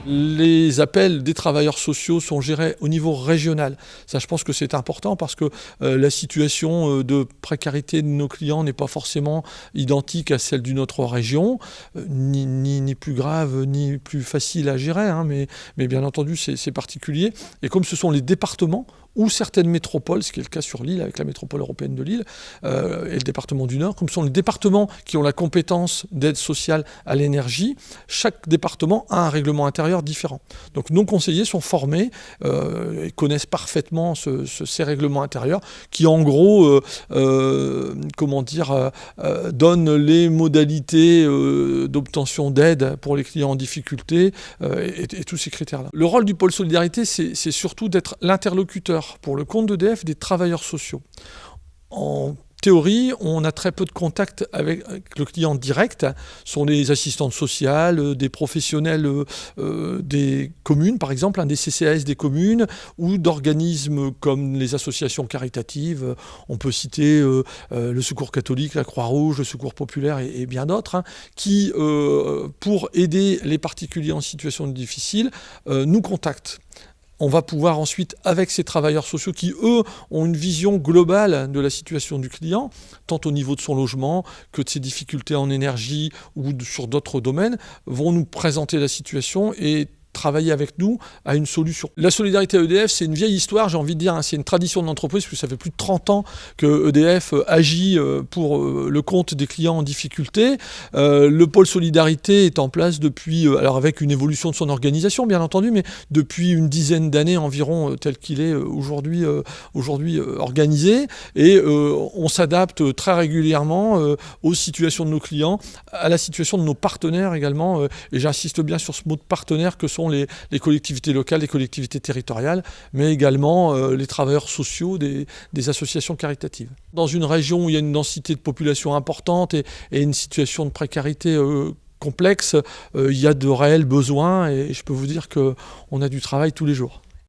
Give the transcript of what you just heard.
Les appels des travailleurs sociaux sont gérés au niveau régional. Ça, je pense que c'est important parce que la situation de précarité de nos clients n'est pas forcément identique à celle d'une autre région, ni plus grave, ni plus facile à gérer, hein, mais bien entendu, c'est particulier. Et comme ce sont les départements ou certaines métropoles, ce qui est le cas sur Lille, avec la métropole européenne de Lille, et le département du Nord, comme ce sont les départements qui ont la compétence d'aide sociale à l'énergie, chaque département a un règlement intérieur différent. Donc nos conseillers sont formés et connaissent parfaitement ces règlements intérieurs qui en gros donnent les modalités d'obtention d'aide pour les clients en difficulté et tous ces critères-là. Le rôle du pôle solidarité, c'est surtout d'être l'interlocuteur pour le compte d'EDF des travailleurs sociaux. En théorie, on a très peu de contact avec le client direct. Ce sont les assistantes sociales, des professionnels des communes, par exemple, des CCAS des communes, ou d'organismes comme les associations caritatives. On peut citer le Secours catholique, la Croix-Rouge, le Secours populaire et bien d'autres, qui, pour aider les particuliers en situation difficile, nous contactent. On va pouvoir ensuite, avec ces travailleurs sociaux qui, eux, ont une vision globale de la situation du client, tant au niveau de son logement que de ses difficultés en énergie ou sur d'autres domaines, vont nous présenter la situation et travailler avec nous à une solution. La solidarité à EDF, c'est une vieille histoire, j'ai envie de dire, hein, c'est une tradition de l'entreprise, puisque ça fait plus de 30 ans que EDF agit pour le compte des clients en difficulté. Le pôle solidarité est en place depuis, alors avec une évolution de son organisation bien entendu, mais depuis une dizaine d'années environ tel qu'il est aujourd'hui organisé, et on s'adapte très régulièrement aux situations de nos clients, à la situation de nos partenaires également, et j'insiste bien sur ce mot de partenaire que sont les collectivités locales, les collectivités territoriales, mais également les travailleurs sociaux des associations caritatives. Dans une région où il y a une densité de population importante et une situation de précarité complexe, il y a de réels besoins et je peux vous dire qu'on a du travail tous les jours.